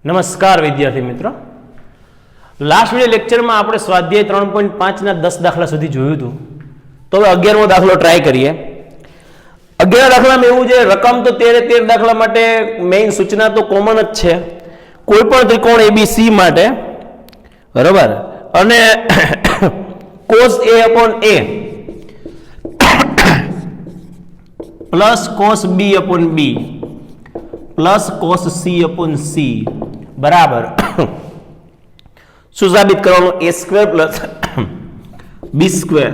નમસ્કાર વિદ્યાર્થી મિત્રો, લાસ્ટ વિડિયો લેક્ચરમાં આપણે સ્વાધ્યાય 3.5 ના 10 દાખલા સુધી જોયું હતું. તો હવે 11મો દાખલો ટ્રાય કરીએ. 11 દાખલામાં એવું છે, રકમ તો 13 દાખલા માટે મેઇન સૂચના તો કોમન જ છે, કોઈ પણ ત્રિકોણ ABC માટે, બરાબર, અને cos A upon A plus cos B upon B plus cos C upon C બરાબર શું સાબિત કરવાનું? A square plus B square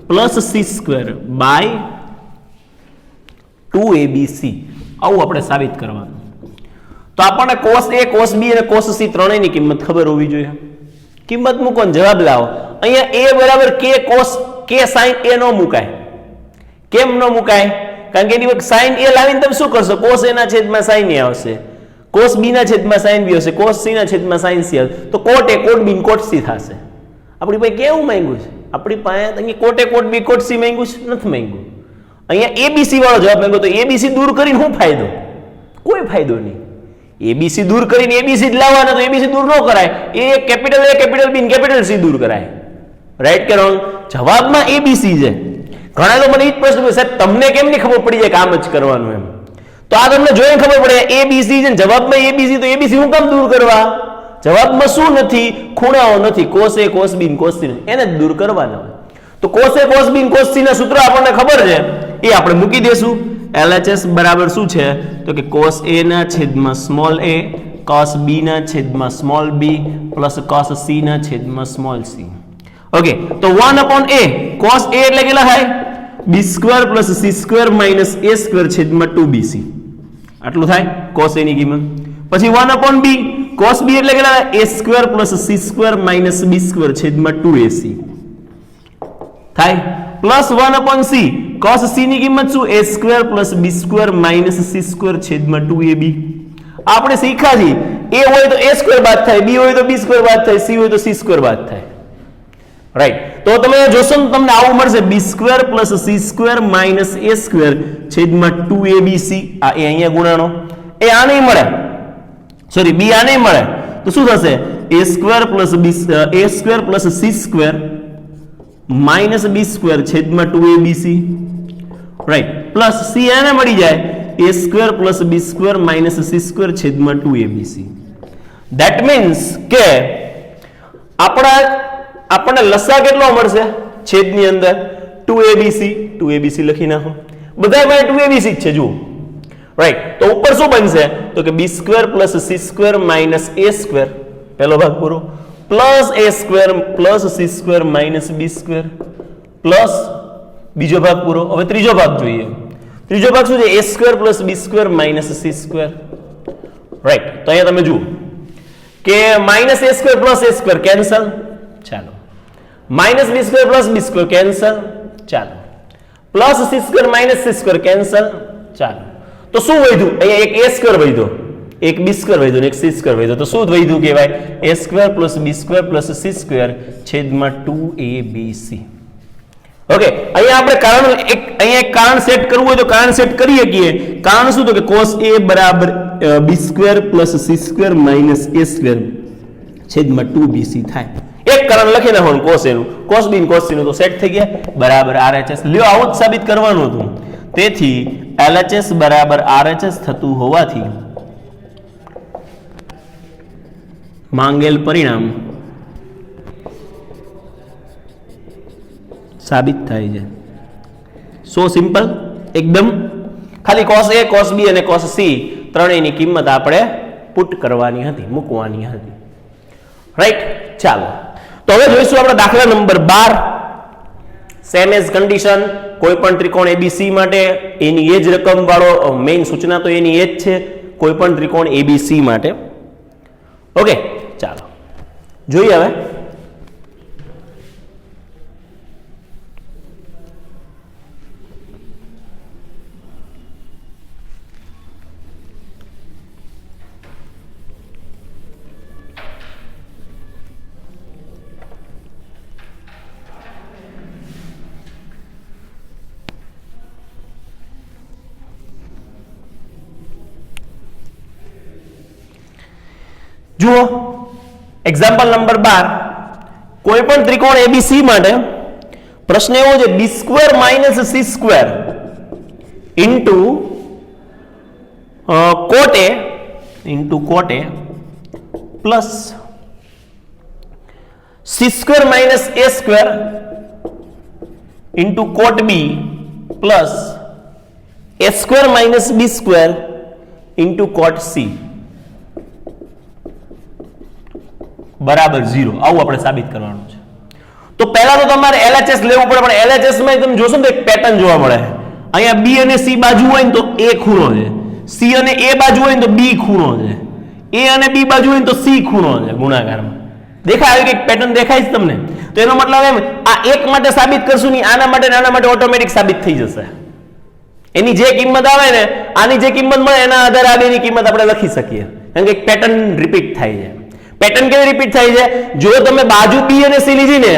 plus C square by 2ABC, આવું આપણે સાબિત કરવાનું. તો આપણને cos A, cos B અને cos C ત્રણેયની કિંમત ખબર હોવી જોઈએ. કિંમત મૂકો ને જવાબ લાવો. અહીંયા A બરાબર K cos K sin A નો મુકાય. કેમ ન મુકાય? કારણ કે એની વખત sin A લાવીને તમે શું કરશો? cos A ના છેદમાં sin A આવશે, cos B ના છેદમાં sin B આવશે, cos C ના છેદમાં sin C આવશે. તો cot A cot B cot C થશે. આપણી પાસે કેવું માંગ્યું છે? આપણી પાસે અહીંયા cot A cot B cot C માંગ્યું છે? નથી માંગ્યું. અહીંયા ABC વાળો જવાબ માંગ્યો. તો ABC દૂર કરીને શું ફાયદો? કોઈ ફાયદો નહીં. ABC દૂર કરીને ABC જ લાવવાના, તો ABC દૂર ન કરાય. A capital A capital B capital C દૂર કરાય. રાઈટ કે રોંગ? જવાબમાં ABC છે. ઘણા લોકો મને એ જ પ્રશ્ન પૂછે, સાહેબ તમને કેમ નહીં ખબર પડી જાય કામ જ કરવાનું એમ? તો આ તમને જોઈને ખબર પડે, ABC છે જવાબમાં ABC, તો ABC હું કામ દૂર કરવા? જવાબમાં શું નથી? ખૂણાઓ નથી, cos A cos B cos C, એને જ દૂર કરવાના. તો cos A cos B cos C ના સૂત્ર આપણને ખબર છે, એ આપણે મૂકી દેશું. LHS બરાબર શું છે? તો કે cos A ના છેદમાં સ્મોલ a cos B ના છેદમાં small b plus cos C ના છેદમાં સ્મોલ c. ઓકે, તો 1 upon A cos A એટલે કેટલા થાય? B square plus C square minus A square છેદમાં 2BC, આટલું થાય cos A ની કિંમત. પછી 1 upon B cos B એટલે કેટલા થાય? A square plus C square minus B square છેદમાં 2AC થાય. Plus 1 upon C cos C ની કિંમત શું? A square plus B square minus C square છેદમાં 2AB. આપણે શીખ્યા છીએ, A હોય તો A સ્ક્વેર બાદ થાય, B હોય તો B સ્ક્વેર બાદ થાય, C હોય તો C સ્ક્વેર બાદ થાય. રાઈટ, તો તમે જોશો ને તમને આવું મળશે, B square plus C square minus A square છેદમાં 2ABC. આ એ અહીંયા ગુણાનો, એ આ નહીં મળે, સોરી B આ નહીં મળે, તો શું થશે? A square plus B A square plus C square minus B square છેદમાં 2ABC. રાઈટ, પ્લસ C આને મળી જાય, A square plus B square minus C square છેદમાં 2ABC. ધેટ મીન્સ કે આપણને લસા કેટલો મળશે? છેદની અંદર 2ABC. 2ABC લખી નાખો, બધા માટે 2ABC જ છે, જુઓ. રાઈટ, તો ઉપર શું બનશે? તો કે B square plus C square minus A square, પહેલો ભાગ પૂરો, plus A square plus C square minus B square plus બીજો ભાગ પૂરો. હવે ત્રીજો ભાગ જોઈએ. ત્રીજો ભાગ શું છે? A square plus B square minus C square. Right, તો અહીંયા તમે જુઓ કે minus A square plus A square cancel, ચાલો. Minus B square plus B square cancel, ચાલો. Plus C square minus C square cancel, ચાલો. તો શું વધ્યું? અહીંયા એક A સ્ક્વેર વધ્યો, એક B સ્ક્વેર વધ્યો, એક C સ્ક્વેર વધ્યો. તો શું વધ્યું કહેવાય? A square plus B square plus C square છેદમાં 2ABC. ઓકે, અહીંયા આપણે અહીંયા એક કારણ સેટ કરવું હોય તો કારણ સેટ કરી શકીએ. કારણ શું? તો કે cos A બરાબર B square plus C square minus A square છેદમાં 2BC થાય. એક કારણ લખી નાખવાનું cos A નું, cos B cos C નું, તો સેટ થઈ ગયા. બરાબર RHS. લ્યો, આવું જ સાબિત કરવાનું હતું. તેથી LHS બરાબર RHS થતું હોવાથી માંગેલ પરિણામ સાબિત થાય છે. સો સિમ્પલ એકદમ. ખાલી cos A cos B અને cos C ત્રણેયની કિંમત આપણે પુટ કરવાની હતી, મૂકવાની હતી. રાઈટ, ચાલો. તો હવે જોઈશું આપણે દાખલા નંબર 12. સેમ એઝ કન્ડિશન, કોઈ પણ ત્રિકોણ ABC માટે એની એ જ રકમ વાળો મેઇન સૂચના તો એની એ જ છે, કોઈ પણ ત્રિકોણ ABC માટે. ઓકે, ચાલો જોઈએ હવે. જુઓ એક્ઝામ્પલ નંબર 12 કોઈ પણ ત્રિકોણ એબીસી માટે પ્રશ્ન એવો છે b² - c² into cot a plus c² - a² into cot b plus a² - b² into cot c બરાબર 0. આવું આપણે સાબિત કરવાનું છે. તો પહેલા તો તમારે LHS લેવું પડે, પણ LHS માં તમે જોશો ને એક પેટર્ન જોવા મળે. અહીંયા B અને C બાજુ હોય ને તો A ખૂણો છે, C અને A બાજુ હોય ને તો B ખૂણો છે, A અને B બાજુ હોય ને તો C ખૂણો છે ગુણાકારમાં. દેખાય આવી એક પેટર્ન દેખાય છે તમને? તો એનો મતલબ એમ આ એક માટે સાબિત કરશું નહીં, આના માટે ઓટોમેટિક સાબિત થઈ જશે. એની જે કિંમત આવે ને આની જે કિંમત મળે એના આધારે આ બેની કિંમત આપણે લખી શકીએ, કારણ કે એક પેટર્ન રિપીટ થાય છે. પેટર્ન કેવી રિપીટ થાય છે? જો તમે બાજુ B અને C લીધી ને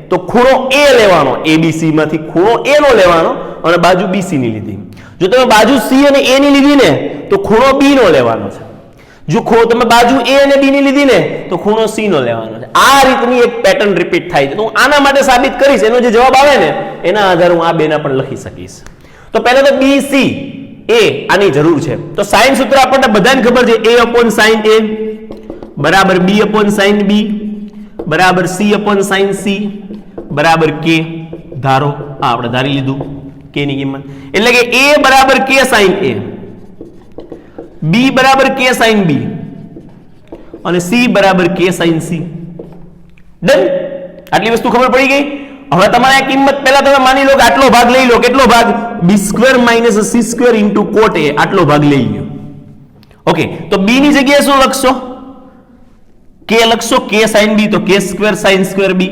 તો ખૂણો A લેવાનો, ABC માંથી ખૂણો A નો લેવાનો અને બાજુ BC ની લીધી. જો તમે બાજુ C અને A ની લીધી ને તો ખૂણો B નો લેવાનો છે. જો તમે બાજુ A અને B ની લીધી ને તો ખૂણો C નો લેવાનો છે. આ રીતની એક પેટર્ન રિપીટ થાય છે. તો હું આના માટે સાબિત કરીશ, એનો જે જવાબ આવે ને એના આધારે હું આ બેના પણ લખી શકીશ. તો પહેલા તો BC A આની જરૂર છે. તો સાઇન સૂત્ર આપણને બધાને ખબર છે, A/sin A બરાબર B/sin B બરાબર C/sin C બરાબર K. ધારો આ આપણે ધારી લીધું K ની કિંમત, એટલે કે A બરાબર K sin A, B બરાબર K sin B અને C બરાબર K sin C. ડન? આટલી વસ્તુ ખબર પડી ગઈ. હવે તમારે આ કિંમત પહેલા તમે માની લો કે આટલો ભાગ લઈ લો. કેટલો ભાગ? B² - c² into cot A આટલો ભાગ લઈ લો. ઓકે, તો B ની જગ્યાએ શું લખશો? K લખશો, K sin B તો K² sin² B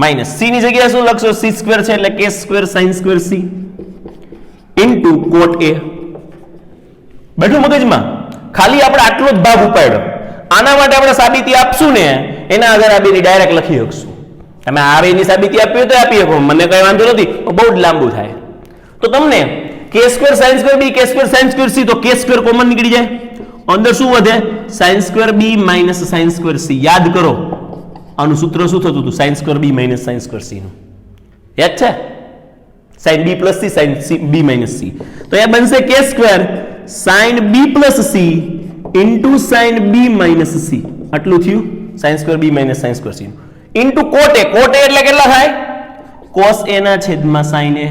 minus C ની જગ્યાએ શું લખશો? C² છે એટલે K² sin² C into cot A. બેઠું મગજમાં? ખાલી આપણે આટલો જ ભાગ ઉપાડ્યો. આના માટે આપણે સાબિતી આપશું ને એના આધારે આ બેની ડાયરેક્ટ લખી શકશું. તમે આ બેની સાબિતી આપી હોય તો આપી શકો, મને કઈ વાંધો નથી, બહુ જ લાંબુ થાય. તો તમને K² sin² B K² sin² C તો K² કોમન નીકળી જાય, અંદર શું વધે? sin² B minus sin² C. યાદ કરો આનું સૂત્ર શું થતું હતું? sin² B minus sin² C નું યાદ છે? sin B plus C sin B minus C. તો એ બનશે K² sin B plus C into sin B minus C. આટલું થયું sin² B minus sin² C into cot A. cot A એટલે કેટલા થાય? cos A ના છેદમાં sin A.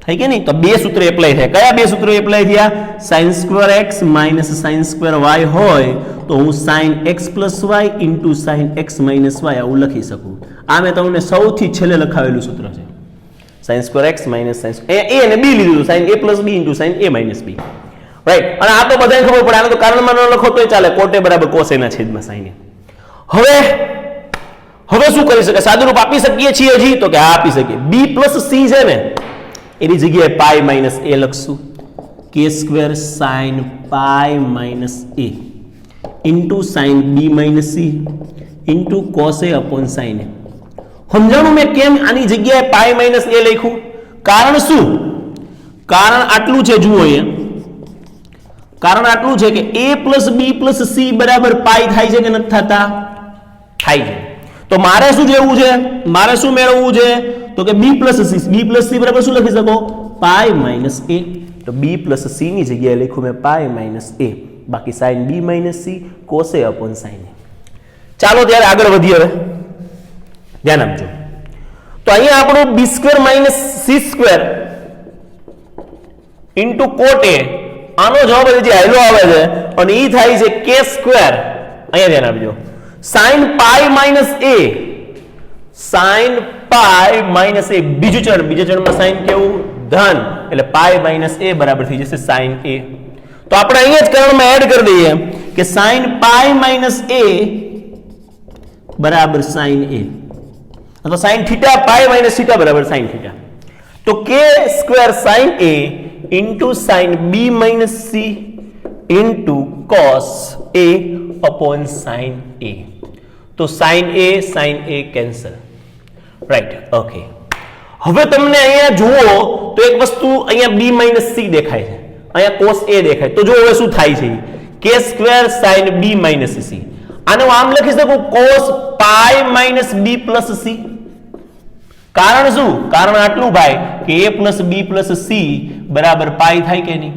થઈ કે નહીં? તો બે સૂત્ર એપ્લાય થાય. કયા બે સૂત્રો એપ્લાય થયા? sin² x minus sin² y હોય તો હું sin x plus y into sin x minus y આવું લખી શકું. આ મેં તમને સૌથી છેલ્લે લખાવેલું સૂત્ર છે. sin² x minus sin A અને b લીધું, sin A plus b into sin A minus b. Right? અને આ તો બધાને ખબર પડે, આને તો કારણમાં ન લખો તોય ચાલે. cot A બરાબર cos A ના છેદમાં sin A. હવે શું કરી શકે? સાદુરૂપ આપી શકીએ છીએ હજી? તો કે હા આપી શકીએ. b plus c છે ને એની જગ્યાએ પાઈ માઇનસ a લખશું. K² sin pi minus a into sin b minus c into cos a upon sin a. સમજાણું મેં કેમ આની જગ્યાએ પાઈ માઇનસ a લખ્યું? કારણ શું? કારણ આટલું છે, જુઓ અહીંયા કારણ આટલું છે કે a plus b plus c બરાબર પાઈ થાય છે કે નથી થતા? થાય છે. તો મારે શું જોવું છે? મારે શું મેળવવું છે? તો કે b plus c બરાબર શું લખી શકો? Pi minus a. તો b plus c ની જગ્યાએ લખ્યું મેં પાઈ માઇનસ a, બાકી sin b minus c cos a upon sin a. ચાલો ત્યારે આગળ વધીએ. હવે ધ્યાન આપજો. તો અહીંયા આપણું b² minus c² into cot a, આનો જવાબ જે હાઈલો આવે છે અને એ થાય છે K². અહીંયા ધ્યાન આપજો. sin pi minus a, sin pi minus a બીજું ચરણ, બીજા ચરણમાં sin કેવું? ધન, એટલે પાઈ માઇનસ a બરાબર થઈ જશે sin a. તો આપણે અહીંયા જ કરણમાં એડ કરી દઈએ કે sin પાઈ માઇનસ a બરાબર sin a. તો sin theta pi minus theta બરાબર sin થીટા. તો K² sin a into sin b minus c into cos a upon sin a. તો sin a cancel. Right? Okay. હવે તમને અહીંયા જુઓ તો એક વસ્તુ અહીંયા b minus c દેખાય છે, અહીંયા cos a દેખાય. તો જો હવે શું થાય છે કે square sine B minus C. આને હું આમ લખી શકું cos pi minus B plus C. કારણ શું? કારણ આટલું ભાઈ કે a plus B plus C બરાબર પાઈ થાય કે નહીં?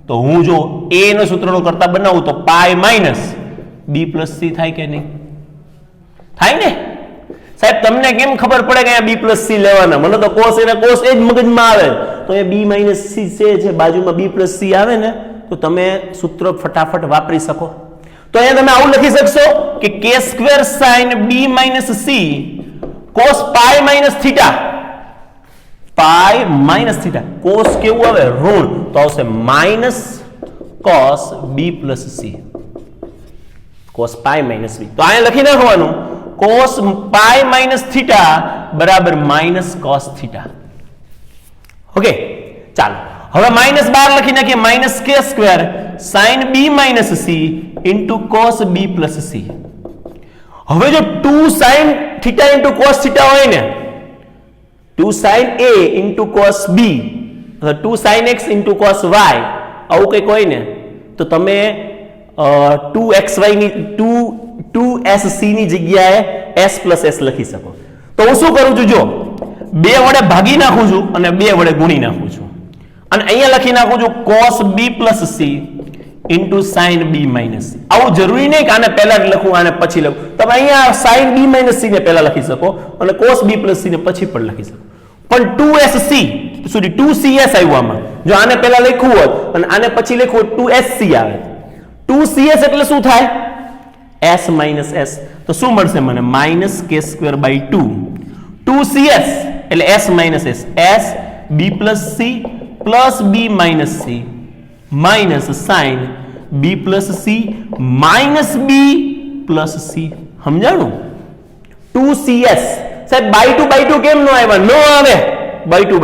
તો હું જો a નો સૂત્રનો કરતા બનાવું તો પાઈ માઇનસ બી પ્લસ સી થાય કે નહીં? થાય ને સાહેબ? તમને કેમ ખબર પડે કે અહીંયા બી પ્લસ સી લેવાના? મને તો કોસ એ જ મગજમાં આવે. તો એ બી માઇનસ સી છે બાજુમાં બી પ્લસ સી આવે ને તો તમે સૂત્ર ફટાફટ વાપરી શકો. તો અહીંયા તમે આવું લખી શકશો કે k square sine B minus C cos pi minus theta. Pi minus theta cos કેવું આવે? ઋણ. તો આવશે minus cos B plus C. Cos pi minus B. તો અહીંયા લખી નાખવાનું કોસ પાઈ માઇનસ થીટા બરાબર માઇનસ કોસ થીટા. ઓકે ચાલો હવે માઇનસ 12 લખી નાખીએ. માઇનસ કે square sine B minus C into cos B plus C. હવે જો 2 sine theta into cos theta હોય ને 2 sine A into cos B 2 sine X into cos Y આવું કંઈક હોય ને તો તમે 2xy ની 2sc ની જગ્યાએ s પ્લસ s લખી શકો. તો હું શું કરું છું? જો 2 વડે ભાગી નાખું છું અને 2 વડે ગુણી નાખું છું અને અહીંયા લખી નાખું છું cos b plus c into sine B minus C. આવું જરૂરી નહીં કે આને પહેલા જ લખું આને પછી લખું. તમે અહીંયા સાઇન બી માઇનસ સી ને પહેલા લખી શકો અને cos b પ્લસ સી ને પછી પણ લખી શકો. પણ 2sc સોરી 2cs આવ્યું આમાં. જો આને પહેલા લખ્યું હોત અને આને પછી લખ્યું 2sc આવે. 2cs એટલે શું થાય? s minus s. તો શું મળશે મને? માઇનસ કે સ્ક્વેર બાય 2. 2cs એટલે s minus s. s b plus C plus B minus C minus sine B plus C minus B plus C. સમજાણું? 2cs સાહેબ બાય ટુ કેમ નો આવ્યા? નો આવે બાય ટુ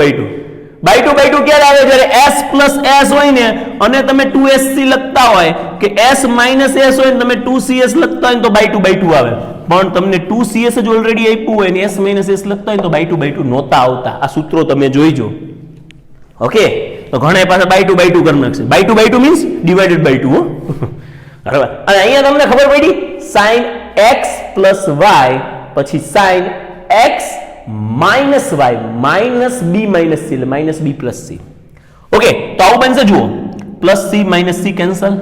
ક્યારે આવે? જ્યારે s પ્લસ s હોય ને અને તમે 2sc લખતા હોય કે s માઇનસ s હોય ને તમે 2cs લખતા હોય તો બાય ટુ આવે. પણ તમને 2cs જ ઓલરેડી આપ્યું હોય ને s માઇનસ s લખતા હોય તો બાય ટુ નહોતા આવતા. આ સૂત્રો તમે જોઈજો. ઓકે તો ઘણા પાસે બાય ટુ કરી નાખશે. By two means divided by 2 બરાબર. અને અહીંયા તમને ખબર પડી sin x પ્લસ y પછી sin x minus y minus B minus C એટલે minus B plus C. Okay તો આવું બનશે. જુઓ plus C minus C cancel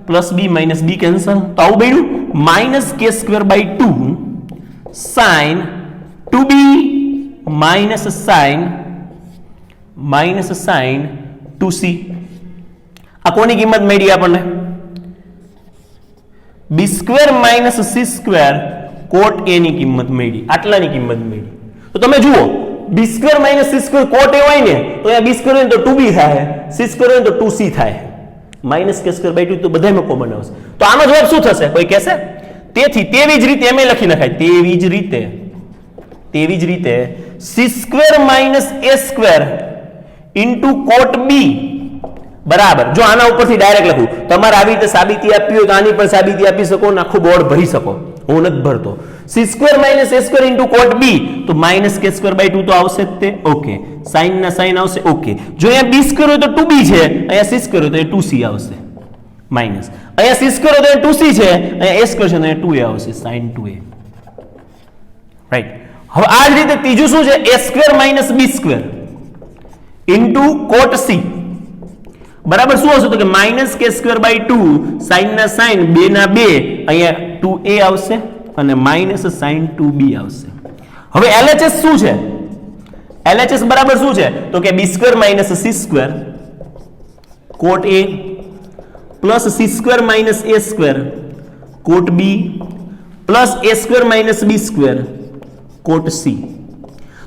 plus B minus B cancel. તો આવું બન્યું માઇનસ કે square by 2 sine 2b minus sine 2c. આ કોની કિંમત મળી આપણને? B square minus C square cot A ની કિંમત મળી. આટલાની કિંમત મળી. તો તમે જુઓ બી square minus C square cot એ હોય ને તો અહીંયા બી સ્ક્વેર હોય તો 2b થાય, સી સ્ક્વેર હોય તો 2c થાય. માઇનસ કે સ્ક્વેર બાય 2 તો બધાયમાં કોમન આવશે. તો આનો જવાબ શું થશે? કોઈ કહેશે? તેથી તેવી જ રીતે એમ લખી નખાય. તેવી જ રીતે C square minus A square into કોટ બી બરાબર. જો આના ઉપરથી ડાયરેક્ટ લખું તમારે આવી રીતે સાબિતી આપવી હોય તો આની પણ સાબિતી આપી શકો ને આખું બોર્ડ ભરી શકો. હું નથી ભરતો. C square minus A square into કોટ બી તો માઇનસ કે સ્ક્વેર બાય 2 તો આવશે જ તે. ઓકે સાઇન ના સાઇન આવશે. ઓકે જો અહીંયા બી સ્ક્વેર હોય તો 2b છે, અહીંયા સી સ્ક્વેર હોય તો 2c આવશે માઇનસ. અહીંયા સી સ્ક્વેર હોય તો 2c છે, અહીંયા એ સ્ક્વેર છે તો 2a આવશે સાઇન 2a. રાઈટ. હવે આ જ રીતે ત્રીજું શું છે? A square minus B square into coat C બરાબર શું હશે? તો કે માઇનસ કે સ્ક્વેર બાય 2 સાઇન ના સાઇન 2 ના 2 અહીંયા 2a આવશે અને માઇનસ સાઇન 2b આવશે. હવે LHS શું છે? LHS બરાબર શું છે? તો k B square minus C square cot a plus C square minus A square cot B plus A square minus B square cot C.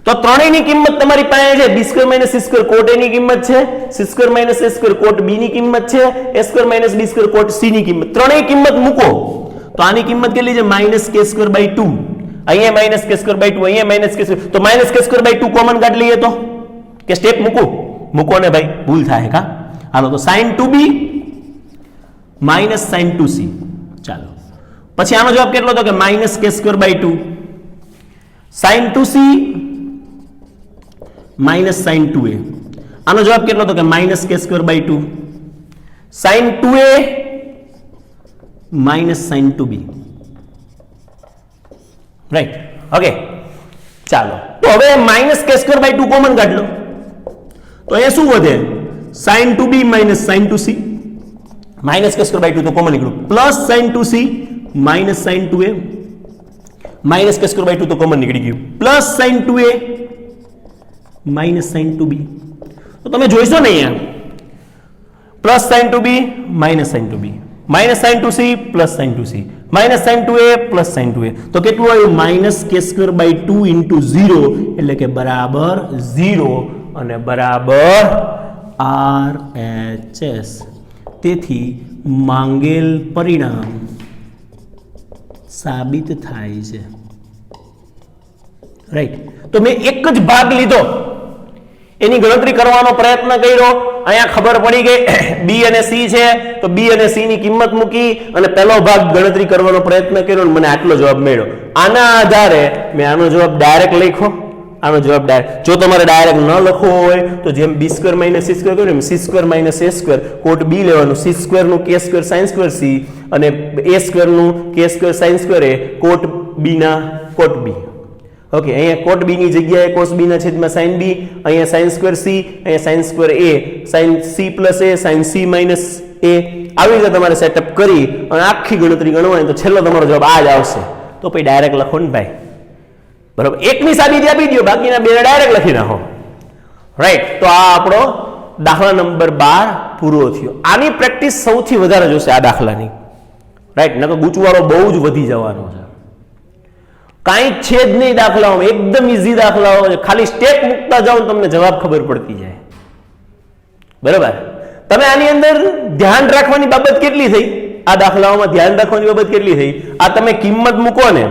તો ત્રણેયની કિંમત તમારી પાસે છે. B square minus C square cot A ની કિંમત છે, C square minus A square cot B ની કિંમત છે, A square minus B square cot C ની કિંમત. ત્રણેય કિંમત મૂકો તો આની કિંમત કેટલી છે? માઇનસ કે સ્ક્વેર બાય 2. અહીંયા માઇનસ કે સ્ક્વેર બાય 2, અહીંયા માઇનસ કે સ્ક્વેર. તો માઇનસ કે સ્ક્વેર બાય 2 કોમન કાઢી લઈએ તો કે સ્ટેપ મૂકો ને ભાઈ ભૂલ થાય કા. હાલો તો sin 2b minus sin 2c. ચાલો પછી આનો જવાબ કેટલો તો કે માઇનસ કે square by 2 sin 2c minus sin 2a. આનો જવાબ કેટલો તો કે માઇનસ કે square by 2 sin 2a minus sine two B, right. Okay, ચાલો તો હવે માઇનસ કે સ્ક્વેર બાય 2 કોમન કાઢ લો, તો અહીંયા શું વધે? Sine two B minus sine two C, minus કે સ્ક્વેર બાય 2 તો કોમન નીકળ્યું, plus sine two C minus sine two A, minus કે સ્ક્વેર બાય 2 તો કોમન નીકળી ગયું, plus sine two A minus sine two B. તો તમે જોઈશો ને અહીંયા plus sine two B minus sine two B, minus sine two C plus sine two C, minus sine two A plus sine two એ, તો કેટલું આવ્યું? Minus કે square by 2 into 0 એટલે કે બરાબર 0 અને બરાબર RHS. તેથી માંગેલ પરિણામ સાબિત થાય છે, રાઈટ. તો મેં એક જ ભાગ લીધો, એની ગણતરી કરવાનો પ્રયત્ન કર્યો, અહીંયા ખબર પડી ગઈ બી અને સી છે, તો બી અને સી ની કિંમત મૂકી અને પહેલો ભાગ ગણતરી કરવાનો પ્રયત્ન કર્યો અને મને આટલો જવાબ મળ્યો. આના આધારે મેં આનો જવાબ ડાયરેક્ટ લખ્યો, આનો જવાબ ડાયરેક્ટ. જો તમારે ડાયરેક્ટ ન લખવો હોય તો જેમ બી સ્ક્વેર માઇનસ સી સ્ક્વેર કર્યું M C square minus A square cot બી લેવાનું, સી સ્ક્વેર નું કે સ્ક્વેર સાઇન સ્ક્વેર સી અને એ સ્ક્વેર નું કે સ્ક્વેર સાઇન સ્ક્વેર એ કોટ બી ના કોટ બી. ઓકે, અહીંયા કોટ બી ની જગ્યાએ કોસ બી ના છેદમાં સાઇન બી, અહીંયા સાઇન સ્ક્વેર સી, અહીંયા સાઇન સ્ક્વેર એ, સાઇન સી પ્લસ એ, સાઇન સી માઇનસ એ. આવી રીતે તમારે સેટઅપ કરી અને આખી ગણતરી ગણવાની તો છેલ્લો તમારો જવાબ આ જ આવશે. તો પછી ડાયરેક્ટ લખો ને ભાઈ, બરાબર. એકની સાબિતી આપી દો, બાકીના બે ડાયરેક્ટ લખી નાખો, રાઈટ. તો આ આપણો દાખલા નંબર 12 પૂરો થયો. આની પ્રેક્ટિસ સૌથી વધારે જોશે આ દાખલાની, રાઈટ. નકર ગૂંચવાળો બહુ જ વધી જવાનો છે. કાંઈ છે જ નહીં દાખલાઓ, એકદમ ઈઝી દાખલાઓ છે. ખાલી સ્ટેપ મૂકતા જાઓ તમને જવાબ ખબર પડતી જાય, બરાબર. તમે આની અંદર ધ્યાન રાખવાની બાબત કેટલી થઈ? આ દાખલાઓમાં ધ્યાન રાખવાની બાબત કેટલી થઈ? આ તમે કિંમત મૂકો ને,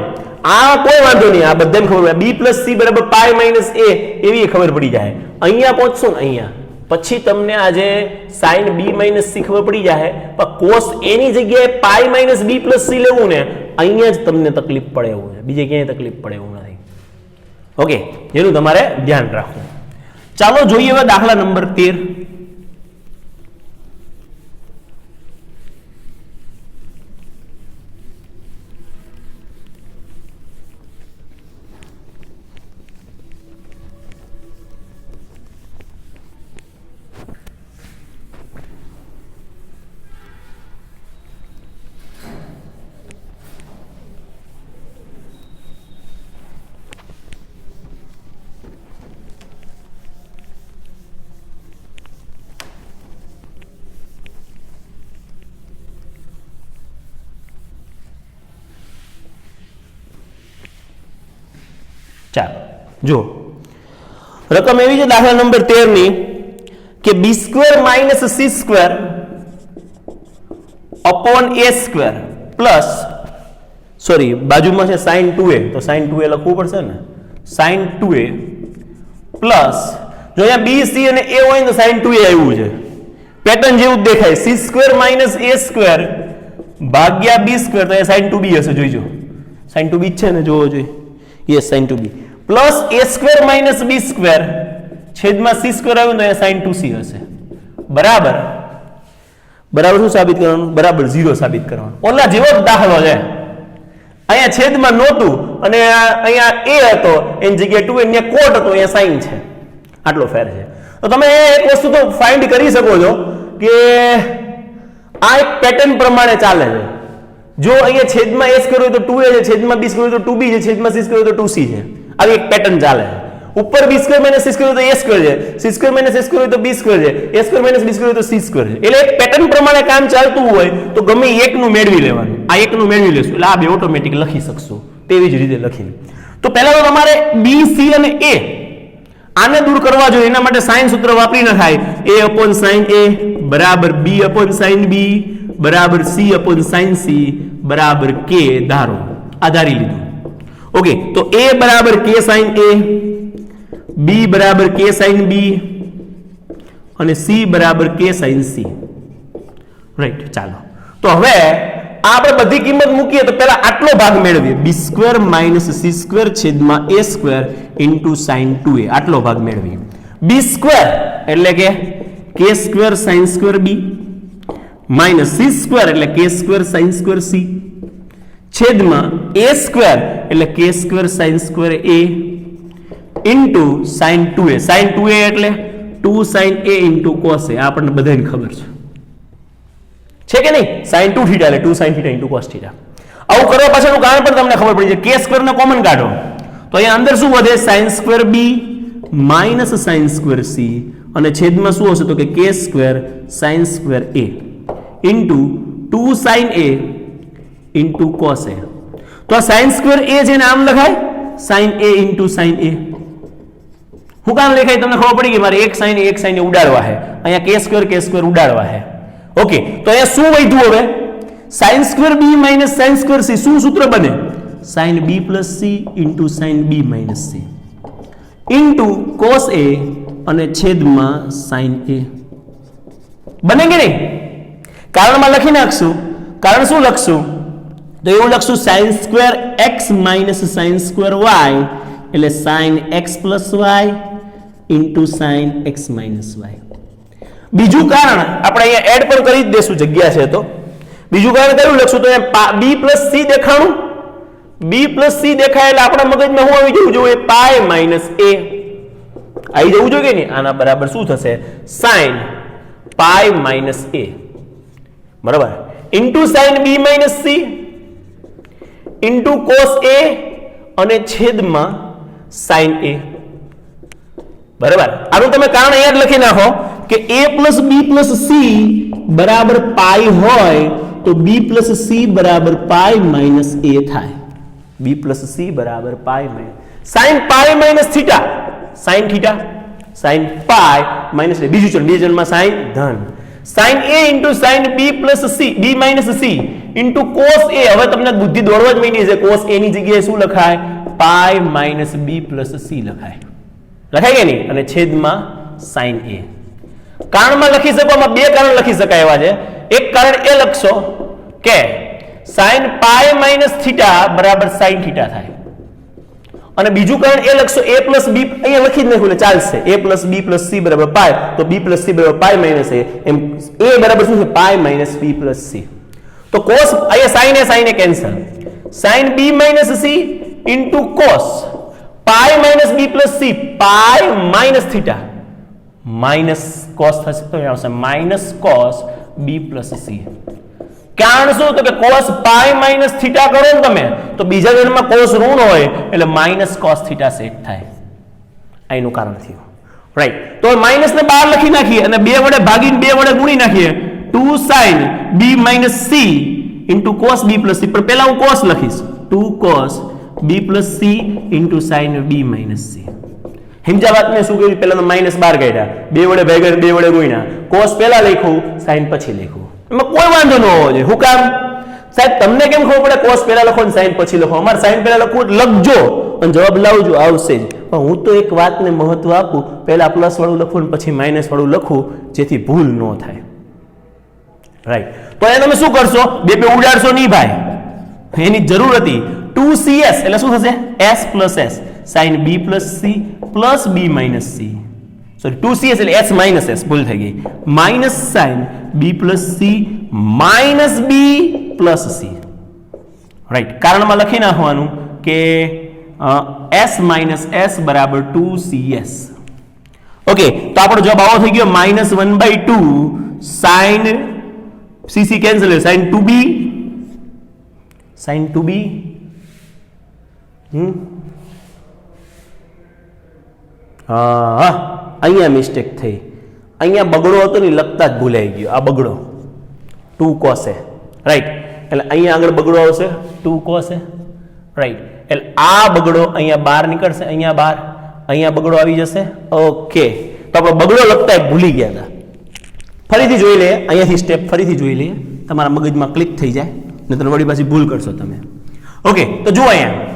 આ કોઈ વાંધો નહીં, આ બધાને ખબર પડે. બી પ્લસ સી બરાબર પાઈ માઇનસ એ એવી ખબર પડી જાય. અહીંયા પહોંચશો ને અહીંયા પછી તમને આજે સાઇન બી માઇનસ સી ખબર પડી જાય, પણ કોસ એની જગ્યાએ પાઈ માઇનસ બી પ્લસ સી લેવું ને, અહીંયા જ તમને તકલીફ પડે એવું છે, બીજે ક્યાંય તકલીફ પડે એવું નથી. ઓકે, એનું તમારે ધ્યાન રાખવું. ચાલો જોઈએ હવે દાખલા નંબર 13. ચાલો જો રકમ એવી છે દાખલા નંબર 13 ની k B square minus C square upon A square plus, sorry બાજુમાં છે સાઇન 2a, તો સાઇન 2a લખવું પડશે ને, સાઇન 2a પ્લસ, જો અહીંયા બી સી અને એ હોય ને તો સાઇન 2a આવ્યું છે, પેટર્ન જેવું જ દેખાય. C square minus A square ભાગ્યા બી સ્ક્વેર, તો અહીંયા સાઇન 2b હશે, જોઈજો સાઇન 2b છે ને, જોવો જોઈએ. Yes, sign 2b plus A square minus B square છેદમાં સી સ્ક્વેર આવ્યું તો અહીંયા સાઇન 2c હશે, બરાબર. બરાબર શું સાબિત કરવાનું? બરાબર 0 સાબિત કરવાનું. ઓલા જેવો જ દાખલો છે, અહીંયા છેદમાં નહોતું અને અહીંયા એ હતો એની જગ્યાએ 2 અહીંયા કોટ હતો, અહીંયા સાઇન છે, આટલો ફેર છે. તો તમે એક વસ્તુ તો ફાઇન્ડ કરી શકો છો કે આ એક પેટર્ન પ્રમાણે ચાલે છે. જો અહીંયા છેદમાં એ સ્ક્વેર હોય તો 2a છે, છેદમાં બી સ્ક્વેર હોય તો 2b છે, છેદમાં સી સ્ક્વેર હોય તો 2c છે. આવી એક પેટર્ન ચાલે છે. ઉપર બી સ્ક્વેર માઇનસ સી સ્ક્વેર હોય તો a સ્ક્વેર છે, C square minus a square હોય તો b સ્ક્વેર છે, a square minus b square હોય તો c સ્ક્વેર છે. એટલે એક પેટર્ન પ્રમાણે કામ ચાલતું હોય તો ગમે એકનું મેળવી લેવાનું. આ એકનું મેળવી લેશું એટલે આ બે ઓટોમેટિક લખી શકશો, તેવી જ રીતે લખીને. તો પહેલા તો તમારે b c અને a આને દૂર કરવા જોઈએ, એના માટે સાઇન સૂત્ર વાપરી ન થાય. a અપોન સાઇન a બરાબર b અપોન સાઇન b બરાબર c અપોન સાઇન c બરાબર k ધારો. આ ધારી લીધું. ઓકે, તો a બરાબર k સાઇન a, b બરાબર k સાઇન b અને c બરાબર k સાઇન c, રાઈટ. ચાલો તો હવે આપણે બધી કિંમત મૂકીએ તો પહેલા આટલો ભાગ મેળવીએ, b square minus c square છેદમાં a square into sine 2a, આટલો ભાગ મેળવીએ. b સ્ક્વેર એટલે કે k square sine square b minus C square એટલે k square sine square C છેદમાં એ સ્ક્વેર એટલે k square sine square A into sine 2a. Sine 2a એટલે 2 sine a into cos a. આપણને બધાને ખબર છે કે નહીં? સાઇન 2 થીટા એટલે 2 sine theta into cos theta. આવું કરવા પાછળનું કારણ પણ તમને ખબર પડી જાય. કે સ્ક્વેર ને કોમન કાઢો તો અહીંયા અંદર શું વધે? Sign square B minus sine square C અને છેદમાં શું હશે તો કે k square sine square A into 2 sine A into cos એ. તો આ સાઇન સ્ક્વેર એ છે ને આમ લખાય સાઇન એ ઇન્ટુ સાઇન એ. હું કામ લખાય તમને ખબર પડી કે મારે એક સાઇન ઉડાડવા છે. અહીંયા કે સ્ક્વેર ઉડાડવા છે. ઓકે, તો અહીંયા શું વધ્યું હવે? Sine square B minus sine square C. શું સૂત્ર બને? Sine B plus C into sine B minus C into cos A અને છેદમાં સાઇન એ. બને કે નહીં? કારણમાં લખી નાખશું. કારણ શું લખશું? તો એવું લખશું sine square x minus sine square y એટલે sine x plus y into sine x minus y. બીજું કારણ આપણે અહીંયા એડ પણ કરી જ દેશું, જગ્યા છે તો. બીજું કારણ કયું લખશું? તો બી પ્લસ સી દેખાણું. બી પ્લસ સી દેખાય એટલે આપણા મગજમાં શું આવી જવું જોઈએ? પાય માઇનસ એ આવી જવું જોઈએ કે નહીં? આના બરાબર શું થશે? સાઇન પાય માઇનસ એ બરાબર into sine B minus C into cos A અને છેદમાં સાઇન એ બરાબર. આનું તમે કારણ અહીંયા જ લખી નાખો કે a plus B plus C બરાબર પાઈ હોય તો બી પ્લસ સી બરાબર પાઈ માઇનસ એ થાય. બી પ્લસ સી બરાબર pi minus sine pi minus theta sine theta sine pi minus બીજું ચલ બે જન્મમાં સાઇન ધન sine A into sine B plus C B minus C into cos A. હવે તમને બુદ્ધિ દોડવા જ માંડી છે. કોસ એ ની જગ્યાએ શું લખાય? પાઈ માઇનસ બી પ્લસ સી લખાય. લખાય કે નહીં? અને છેદમાં સાઇન એ. કારણમાં લખી શકો, આમાં બે કારણ લખી શકાય એવા છે. એક કારણ એ લખશો કે સાઇન પાઈ માઇનસ થીટા બરાબર સાઇન થીટા થાય અને બીજું કારણ એ લખશો a પ્લસ બી અહીંયા લખી જ નાખ્યું એટલે ચાલશે. a plus B plus C બરાબર પાઈ તો બી પ્લસ સી બરાબર pi minus A. M a બરાબર શું છે? Pi minus B plus C. તો કોસ અહીંયા sine A cancel. Sine B minus C into cos pi minus B plus C pi minus theta minus cos થશે તો આવશે minus cos B plus C. કારણ શું? તો કે કોસ પાઈ માઇનસ થીટા કરો ને તમે તો બીજા જન્મમાં કોસ ઋણ હોય એટલે માઇનસ કોસ થીટા સેટ થાય. આ એનું કારણ થયું. રાઈટ. તો માઇનસ ને બહાર લખી નાખીએ અને બે વડે ભાગીને બે વડે ગુણી નાખીએ. 2 sine B minus C into cos B plus C. પણ પહેલા હું કોસ લખીશ. 2 cos B plus C into sine B minus C. સમજ્યા વાત મેં શું કર્યું? પહેલા માઇનસ બાર કાઢ્યા, બે વડે ભાગ્યા, બે વડે ગુણ્યા. કોસ પહેલા લખ્યું, સાઇન પછી લખ્યું. એમાં કોઈ વાંધો ન હોવો જોઈએ. હું કામ? સાહેબ તમને કેમ ખબર પડે કોસ પહેલા લખો ને સાઇન પછી લખો? અમારે સાઇન પહેલા લખવું લખજો અને જવાબ લાવજો, આવશે જ. પણ હું તો એક વાતને મહત્વ આપું, પહેલા પ્લસ વાળું લખવું ને પછી માઇનસ વાળું લખવું, જેથી ભૂલ ન થાય. રાઈટ. તો એ તમે શું કરશો? બે બે ઉડાડશો નહીં ભાઈ, એની જરૂર હતી. 2cs એટલે શું થશે? s plus s sine B plus C plus B minus C. Sorry 2cs એટલે s માઇનસ s ભૂલ થઈ ગઈ. Minus sine B plus C minus B plus C. Right. કારણમાં લખી નાખવાનું કે s માઇનસ s બરાબર 2cs. ઓકે, તો આપણો જવાબ આવો થઈ ગયો -1/2 sine cc cancel sine 2b sine 2b અહીંયા મિસ્ટેક થઈ. અહીંયા બગડો હતો ને લખતા જ ભૂલાઈ ગયો. આ બગડો 2 cos એ. રાઈટ. એટલે અહીંયા આગળ બગડો આવશે 2 cos એ. રાઈટ. એટલે આ બગડો અહીંયા બહાર નીકળશે, અહીંયા બહાર, અહીંયા બગડો આવી જશે. ઓકે, તો આપણે બગડો લખતા ભૂલી ગયા હતા. ફરીથી જોઈ લઈએ, અહીંયાથી સ્ટેપ ફરીથી જોઈ લઈએ, તમારા મગજમાં ક્લિક થઈ જાય, નહીતર વળી પાછી ભૂલ કરશો તમે. ઓકે, તો જુઓ અહીંયા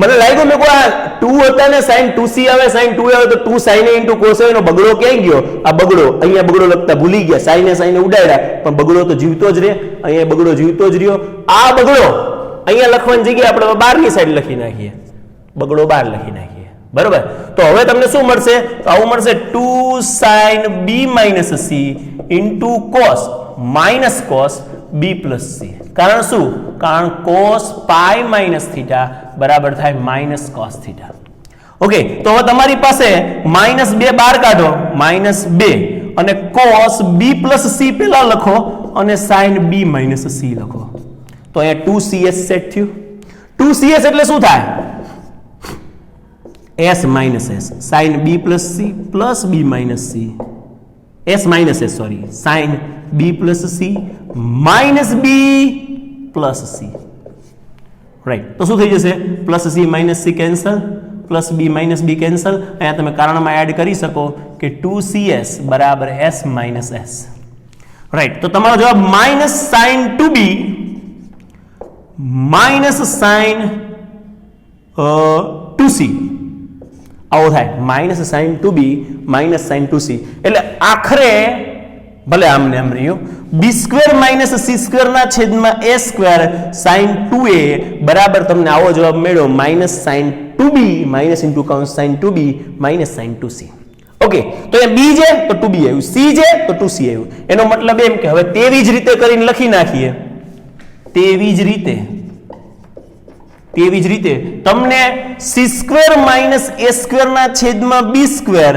મને લાગ્યું મેં આ 2 હતા ને sin 2c આવે, sin 2 આવે તો 2 sin a into cos a નો બગડો ક્યાં ગયો? આ બગડો અહીંયા બગડો લખતા ભૂલી ગયા, sin એ ઉડાડ્યા, પણ બગડો તો જીવતો જ રહે. અહીંયા બગડો જીવતો જ રહ્યો. આ બગડો અહીંયા લખવાની જગ્યાએ આપણે બહારની સાઈડ લખી નાખીએ, બગડો બહાર લખી નાખીએ. બરોબર. તો હવે તમને શું મળશે? તો આવું મળશે 2 sin b - c into cos minus cos B plus C. કારણ શું? કારણ કોસ પાઈ માઇનસ થીટા બરાબર થાય માઇનસ કોસ થીટા. ઓકે, તો હવે તમારી પાસે -2 બહાર કાઢો, -2 અને કોસ બી પ્લસ સી પેલા લખો અને સાઇન બી માઇનસ સી લખો. તો અહીંયા 2cs સેટ થયું. 2cs એટલે શું થાય? s minus s sine B plus C plus B minus C, s minus s sorry, sine B plus C minus B plus C. Right, તો શું થઈ જશે? Plus C minus C cancel, plus B minus B cancel. અહીંયા તમે કારણમાં add કરી શકો કે 2cs બરાબર s માઇનસ s. રાઈટ, તો તમારો જવાબ minus sine 2b minus sine 2c આવો થાય. Minus sine 2b minus sine 2c એટલે આખરે ભલે આમને આમ રહ્યું બી સ્ક્વેર માઇનસ સી સ્ક્વેર ના છેદમાં એ સ્ક્વેર સાઇન 2a બરાબર તમને આવો જવાબ મળ્યો minus sine 2b minus into cos sine 2b minus sine 2c. Okay, તો એ બી છે તો 2b આવ્યું, સી છે તો 2c આવ્યું. એનો મતલબ એમ કે હવે તેવી જ રીતે કરીને લખી નાખીએ. તેવી જ રીતે તમને C square minus A square ના છેદમાં બી સ્ક્વેર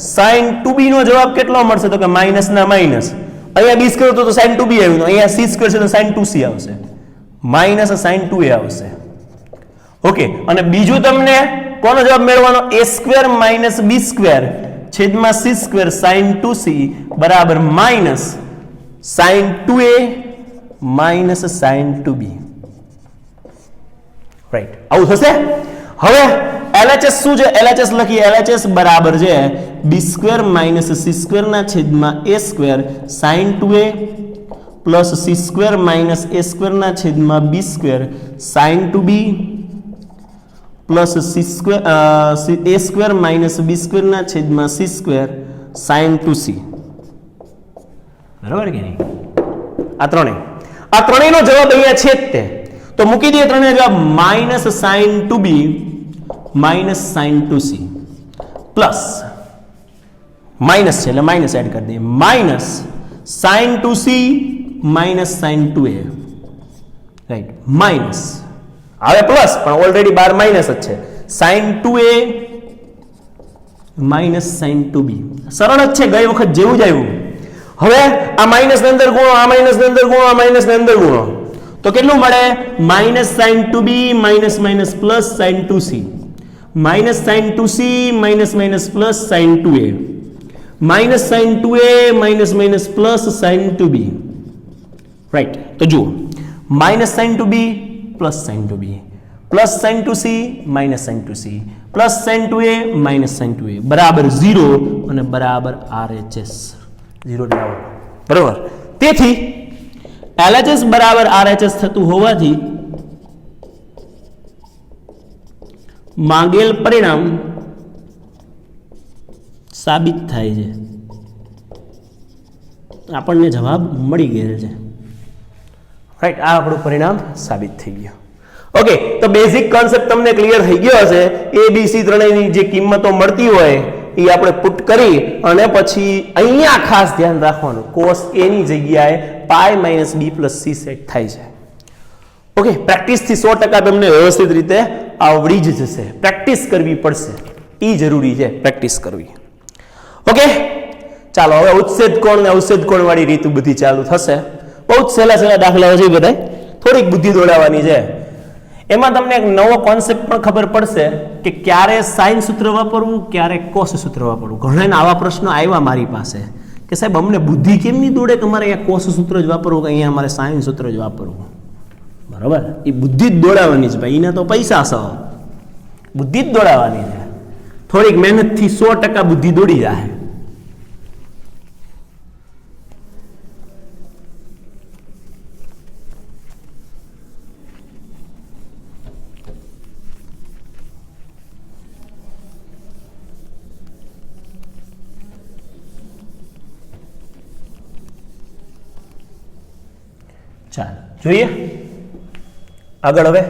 સાઇન 2b નો જવાબ કેટલો મળશે? તો કે માઇનસ ના માઇનસ. અહીંયા બી સ્ક્વેર તો સાઇન 2b આવ્યું, અહીંયા સી સ્ક્વેર છે તો સાઇન 2c આવશે, માઇનસ સાઇન 2a આવશે. ઓકે, અને બીજું તમને કોનો જવાબ મેળવવાનો? એ સ્ક્વેર માઇનસ બી સ્ક્વેર છેદમાં સી સ્ક્વેર સાઇન 2c બરાબર minus sine 2a minus sine 2b. Right, આવું થશે. હવે LHS શું છે? LHS લખીએ. LHS બરાબર છે B square minus C square ના છેદમાં A square sine 2a plus C square minus A square ના છેદમાં B square sine 2b plus C square A square minus B square ના છેદમાં સી સ્ક્વેર સાઇન 2c. બરાબર કે નહીં? આ ત્રણેયનો જવાબ અહીંયા છે જ તે. તો મૂકી દઈએ ત્રણેય જવાબ minus sine 2b minus sine 2c plus minus છે એટલે માઇનસ એડ કરી દઈએ minus sine 2c minus sine 2a. Right, minus હવે પ્લસ પણ ઓલરેડી બાર માઇનસ જ છે. Sign 2a minus sine 2b સરળ જ છે, ગઈ વખત જેવું જ આવ્યું. હવે આ માઇનસ ની અંદર ગુણો, આ માઇનસ ની અંદર ગુણો, આ માઇનસ ની અંદર ગુણો તો કેટલું મળે? Minus sine 2b minus minus plus sine 2c minus sine 2c minus minus plus sine 2a minus sine 2a minus minus plus sine 2b. Right, તો જુઓ minus sine 2b plus sine 2b plus sine 2c minus sine 2c plus sine 2a minus sine 2a બરાબર 0 અને બરાબર RHS 0 બરાબર. તેથી LHS બરાબર RHS થતું હોવાથી માંગેલ પરિણામ સાબિત થાય છે. આપણને જવાબ મળી ગયેલ છે. રાઈટ, આ આપણું પરિણામ સાબિત થઈ ગયું. ઓકે, તો બેઝિક કોન્સેપ્ટ તમને ક્લિયર થઈ ગયો હશે. ABC ત્રણેયની જે કિંમતો મળતી હોય એ આપણે પુટ કરી અને પછી અહીંયા ખાસ ધ્યાન રાખવાનું cos A ની જગ્યાએ પાઈ minus B plus C set થાય છે. ઓકે, પ્રેક્ટિસથી 100% તમને વ્યવસ્થિત રીતે આવડી જ જશે. પ્રેક્ટિસ કરવી પડશે, એ જરૂરી છે પ્રેક્ટિસ કરવી. ઓકે, ચાલો હવે ઉચ્છેદ કોણ ને અવચ્છેદ કોણ વાળી રીત બધી ચાલુ થશે. બહુ જ સહેલા દાખલાઓ છે બધા, થોડીક બુદ્ધિ દોડાવવાની છે. એમાં તમને એક નવો કોન્સેપ્ટ પણ ખબર પડશે કે ક્યારે સાઇન સૂત્ર વાપરવું, ક્યારે કોસ સૂત્ર વાપરવું. ઘણા આવા પ્રશ્નો આવ્યા મારી પાસે કે સાહેબ અમને બુદ્ધિ કેમ નહીં દોડે કે અમારે અહીંયા કોસ સૂત્ર જ વાપરવું કે અહીંયા અમારે સાઇન સૂત્ર જ વાપરવું. બરાબર, એ બુદ્ધિ જ દોડાવવાની છે ભાઈ, એને તો પૈસા સહ બુદ્ધિ જ દોડાવવાની છે. થોડીક મહેનતથી 100% બુદ્ધિ દોડી જાય. ચાલો જોઈએ આગળ. હવે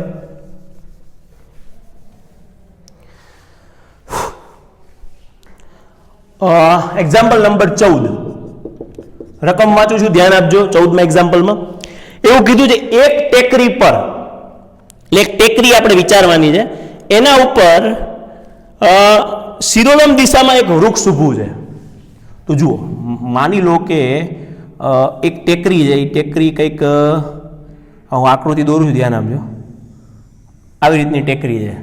એક્ઝામ્પલ નંબર 14. રકમ વાંચું છું, ધ્યાન આપજો. 14મા એક્ઝામ્પલમાં એવું કીધું છે, એક ટેકરી પર, એટલે એક ટેકરી આપણે વિચારવાની છે, એના ઉપર શિરોલંબ દિશામાં એક વૃક્ષ ઊભું છે. તો જુઓ, માની લો કે એક ટેકરી છે, એ ટેકરી કંઈક, હું આકૃતિ દોરું છું, ધ્યાન આપજો. આવી રીતની ટેકરી છે.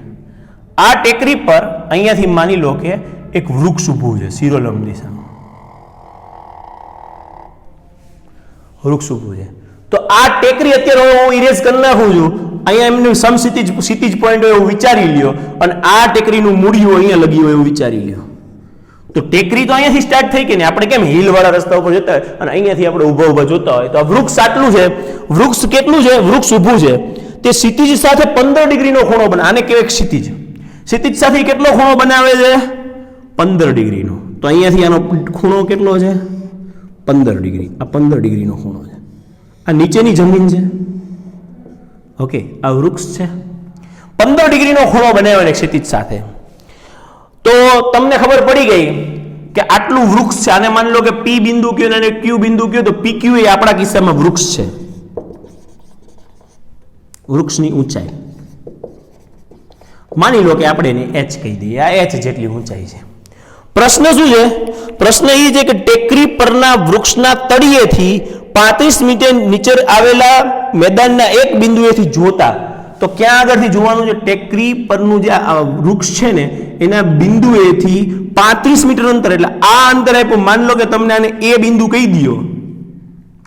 આ ટેકરી પર અહીંયાથી માની લો કે એક વૃક્ષ ઊભું છે, શિરોલંબ દિશામાં વૃક્ષ ઊભું છે. તો આ ટેકરી અત્યારે હું ઇરેઝ કરી નાખું છું. અહીંયા એમનું ક્ષિતિજ પોઈન્ટ હોય એવું વિચારી લ્યો, અને આ ટેકરીનું મૂળિયું અહીંયા લગ્યું હોય એવું વિચારી લ્યો. તો ટેકરી તો અહીંયાથી સ્ટાર્ટ થઈ કે ને, આપણે કેમ હિલ વાળા રસ્તા ઉપર જતા હોય અને અહીંયાથી આપણે ઊભા ઊભા જોતા હોય, તો આ વૃક્ષ આટલું છે. વૃક્ષ કેટલું છે? વૃક્ષ ઊભું છે તે ક્ષિતિજ સાથે 15 ડિગ્રીનો ખૂણો બનાવે. આને કહેવાય ક્ષિતિજ. ક્ષિતિજ સાથે કેટલો ખૂણો બનાવે છે? 15 ડિગ્રીનો. તો અહીંયાથી આનો ખૂણો કેટલો છે? 15 ડિગ્રી. આ 15 ડિગ્રીનો ખૂણો છે. આ નીચેની જમીન છે, ઓકે, આ વૃક્ષ છે. 15 ડિગ્રીનો ખૂણો બનાવ્યો ક્ષિતિજ સાથે. તો તમને ખબર પડી ગઈ કે આટલું વૃક્ષ છે. આને માની લો કે પી બિંદુ કયો અને ક્યુ બિંદુ કયો, તો પી ક્યુ એ આપણા કિસ્સામાં વૃક્ષ છે. વૃક્ષની ઊંચાઈ માની લો કે આપણે એને h કહી દઈએ. આ h જેટલી ઊંચાઈ છે. પ્રશ્ન શું છે? પ્રશ્ન એ છે કે ટેકરી પરના વૃક્ષના તળિયેથી 35 મીટર નીચે આવેલા મેદાનના એક બિંદુએથી જોતા, તો ક્યાં આગળથી જોવાનું છે? ટેકરી પરનું જે વૃક્ષ છે ને એના બિંદુએથી 35 મીટર અંતર, એટલે આ અંતર આપ્યું. માની લો કે તમને આને એ બિંદુ કહી દો,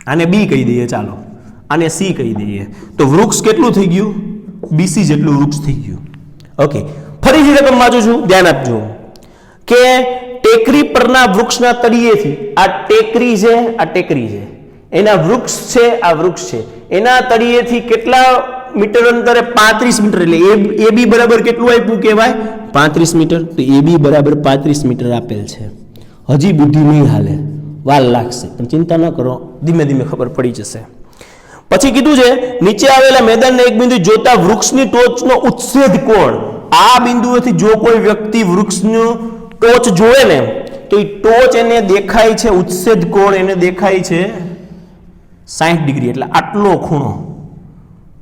આને બી કહી દઈએ, ચાલો આને સી કહી દઈએ, તો વૃક્ષ કેટલું થઈ ગયું? બીસી જેટલું વૃક્ષ થઈ ગયું. ઓકે, ફરીથી રકમ વાંચું છું, ધ્યાન આપજો કે ટેકરી પરના વૃક્ષના તળિયેથી, આ ટેકરી છે, આ ટેકરી છે, એના વૃક્ષ છે, આ વૃક્ષ છે, એના તળિયેથી કેટલા મીટર અંતરે? 35 મીટર. એટલે એ બી બરાબર કેટલું આપ્યું કહેવાય? 35 મીટર. તો એ બી બરાબર 35 મીટર આપેલ છે. હજી બુદ્ધિ નહીં હાલે, વાર લાગશે, પણ ચિંતા ન કરો, ધીમે ધીમે ખબર પડી જશે. પછી કીધું છે નીચે આવેલા મેદાનના એક બિંદુ જોતા વૃક્ષની ટોચનો ઉચ્છેદ કોણ. આ બિંદુએથી જો કોઈ વ્યક્તિ વૃક્ષનું ટોચ જોવે ને, તો એ ટોચ એને દેખાય છે, ઉચ્છેદ કોણ એને દેખાય છે 60 ડિગ્રી. એટલે આટલો ખૂણો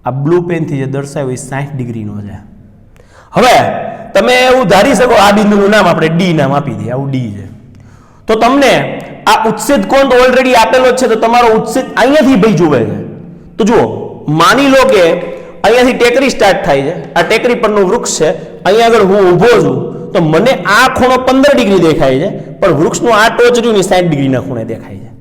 આ બ્લુ પેનથી જે દર્શાવ્યો એ 60 ડિગ્રીનો છે. હવે તમે એવું ધારી શકો, આ બિંદુનું નામ આપણે ડી નામ આપી દઈએ, આવું ડી છે. તો તમને આ ઉચ્છેદ કોણ તો ઓલરેડી આપેલો જ છે, તો તમારો ઉચ્છેદ અહીંયાથી ભાઈ જોવે છે. તો જુઓ, માની લો કે અહીંયાથી ટેકરી સ્ટાર્ટ થાય છે, આ ટેકરી પરનું વૃક્ષ છે, અહીંયા આગળ હું ઊભો છું, તો મને આ ખૂણો 15 ડિગ્રી દેખાય છે, પણ વૃક્ષનું આ ટોચ રહ્યું ને 60 ડિગ્રીના ખૂણે દેખાય છે.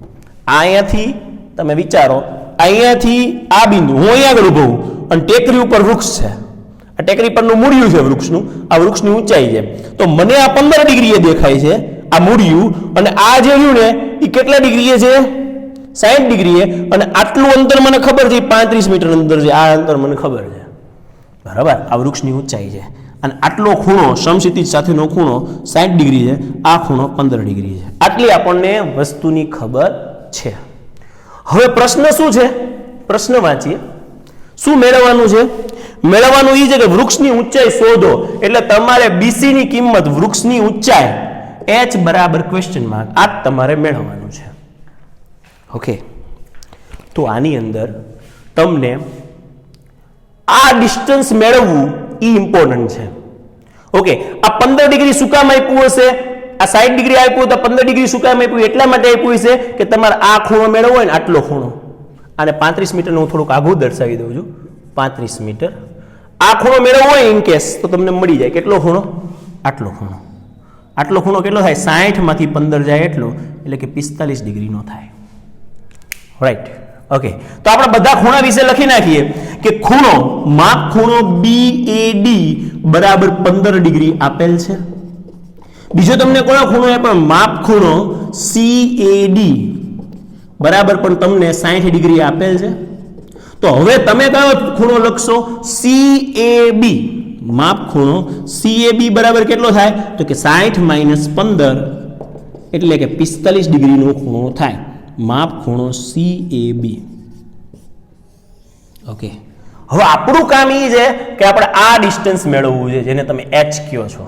અહીંયાથી તમે વિચારો, અહીંયાથી આ બિંદુ, હું અહીંયા આગળ ઊભો છું અને ટેકરી ઉપર વૃક્ષ છે, આ ટેકરી પરનું મૂળિયું છે વૃક્ષનું, આ વૃક્ષની ઊંચાઈ છે, તો મને આ 15 ડિગ્રીએ દેખાય છે આ મૂળિયું, અને આ જે રહ્યું ને એ કેટલા ડિગ્રીએ છે? 60 ડિગ્રીએ. અને આટલું અંતર મને ખબર છે 35 મીટર અંતર છે, આ અંતર મને ખબર છે, બરાબર? આ વૃક્ષની ઊંચાઈ છે. અને આટલો ખૂણો, સમક્ષિતિજ સાથેનો ખૂણો 60 ડિગ્રી છે, આ ખૂણો 15 ડિગ્રી છે. આટલી આપણને વસ્તુની ખબર છે. હવે પ્રશ્ન શું છે? પ્રશ્ન વાંચીએ. શું મેળવવાનું છે? મેળવવાનું એ છે કે વૃક્ષની ઊંચાઈ શોધો. એટલે તમારે બીસી ની કિંમત, વૃક્ષની ઊંચાઈ h બરાબર ક્વેશ્ચન માર્ક, આ તમારે મેળવવાનું છે. ઓકે, તો આની અંદર તમને આ ડિસ્ટન્સ મેળવવું એ ઇમ્પોર્ટન્ટ છે. ઓકે, આ 15 ડિગ્રી શું કામ આપ્યું હશે? આ 60 ડિગ્રી આપ્યું તો 15 ડિગ્રી શું કામ આપ્યું? એટલા માટે આપ્યું છે કે તમારે આ ખૂણો મેળવવો હોય ને, આટલો ખૂણો, અને 35 મીટરનું હું થોડુંક આઘું દર્શાવી દઉં છું, 35 મીટર આ ખૂણો મેળવવો હોય ઇન કેસ, તો તમને મળી જાય. કેટલો ખૂણો? આટલો ખૂણો. આટલો ખૂણો કેટલો થાય? 60 માંથી 15 જાય એટલો, એટલે કે 45 ડિગ્રીનો થાય. રાઈટ. ઓકે, તો આપણે બધા ખૂણા વિશે લખી નાખીએ કે ખૂણો, માપ ખૂણો BAD બરાબર 15 ડિગ્રી આપેલ છે. બીજો તમને કોનો ખૂણો આપ્યો? માપ ખૂણો CAD બરાબર પણ તમને 60 ડિગ્રી આપેલ છે. તો હવે તમે કયો ખૂણો લખશો? CAB. માપ ખૂણો CAB બરાબર કેટલો થાય? તો કે 60 - 15 એટલે કે 45 ડિગ્રીનો ખૂણો થાય. માપ ખૂણો CAB. ઓકે, હવે આપણું કામ એ છે કે આપણે આ ડિસ્ટન્સ મેળવવું છે, જેને તમે h કહો છો.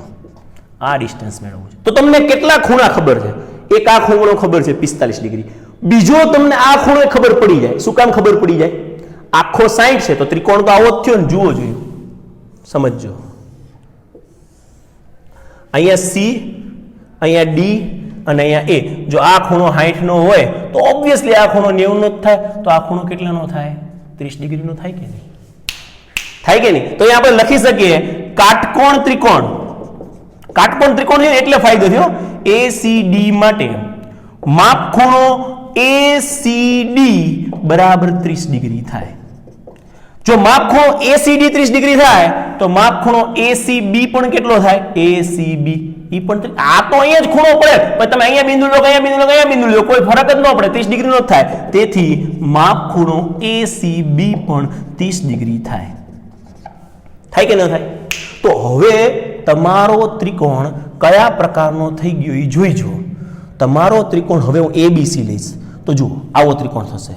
આ ડિસ્ટન્સ મેળવવું છે. તો તમને કેટલા ખૂણા ખબર છે? એક આ ખૂણો ખબર છે 45 ડિગ્રી, બીજો તમને આ ખૂણો ખબર પડી જાય. શું કામ ખબર પડી જાય? આખો 60 છે તો ત્રિકોણ તો આવો જ થયો ને. જુઓ જોયું, સમજજો. અહીંયા સી, અહીંયા ડી અને અહીંયા એ. જો આ ખૂણો 60 નો હોય તો ઓબ્વિયસલી આ ખૂણો 90 નો જ થાય. તો આ ખૂણો કેટલાનો થાય? 30 ડિગ્રીનો થાય કે નહીં? થાય કે નહીં? તો અહીંયા આપણે લખી શકીએ કાટકોણ ત્રિકોણ. કાટકોણ ત્રિકોણ છે એટલે ફાયદો થયો. ACD માટે માપ ખૂણો ACD બરાબર 30 ડિગ્રી થાય. જો માપ ખૂણો ACD 30 ડિગ્રી થાય તો માપ ખૂણો ACB પણ કેટલો થાય? ACB ઈ પણ આ તો અહીંયા જ ખૂણો પડે, પણ તમે અહીંયા બિંદુ લો, અહીંયા બિંદુ લો, અહીંયા બિંદુ લો, કોઈ ફરક જ ન પડે, 30 ડિગ્રીનો જ થાય. તેથી માપ ખૂણો ACB પણ 30 ડિગ્રી થાય. થાય કે ન થાય? તો હવે તમારો ત્રિકોણ કયા પ્રકારનો થઈ ગયો એ જોઈજો. તમારો ત્રિકોણ હવે હું ABC લઈશ તો જુઓ આવો ત્રિકોણ થશે.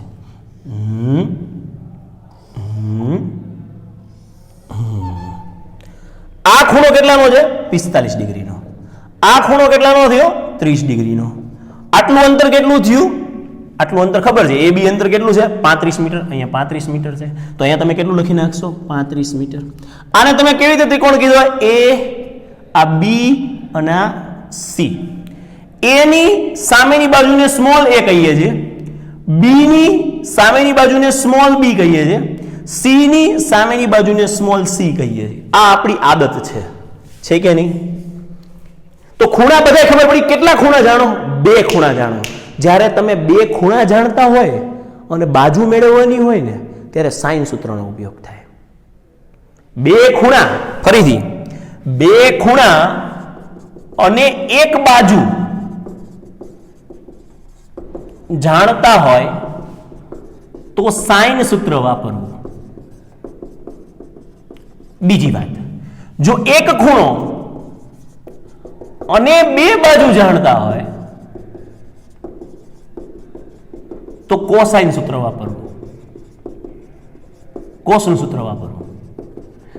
આ ખૂણો કેટલાનો છે? 45 ડિગ્રીનો. આ ખૂણો કેટલાનો થયો? 30 ડિગ્રીનો. આટલું અંતર કેટલું થયું? આટલું અંતર ખબર છે. AB અંતર કેટલું છે? 35 મીટર. અહીંયા 35 મીટર છે તો અહીંયા તમે કેટલું લખી નાખશો? 35 મીટર. આને તમે કેવી રીતે ત્રિકોણ કીધો? A, આ B અને આ C. A ની સામેની બાજુને સ્મોલ a કહીએ છીએ, B ની સામેની બાજુને સ્મોલ b કહીએ છીએ, C ની સામેની બાજુને સ્મોલ c કહીએ છીએ. આ આપણી આદત છે કે નહીં? તો ખૂણા બધાય ખબર પડી. કેટલા ખૂણા જાણો? 2 ખૂણા જાણો. જ્યારે તમે 2 ખૂણા જાણતા હોય અને બાજુ મેળવવાની હોય ને ત્યારે સાઇન સૂત્રનો ઉપયોગ થાય. 2 ખૂણા, ફરીથી 2 ખૂણા અને એક બાજુ જાણતા હોય તો સાઇન સૂત્ર વાપરવું. બીજી વાત, જો એક ખૂણો અને 2 બાજુ જાણતા હોય તો કોસાઇન સૂત્ર વાપરવું, કોસનું સૂત્ર વાપરવું.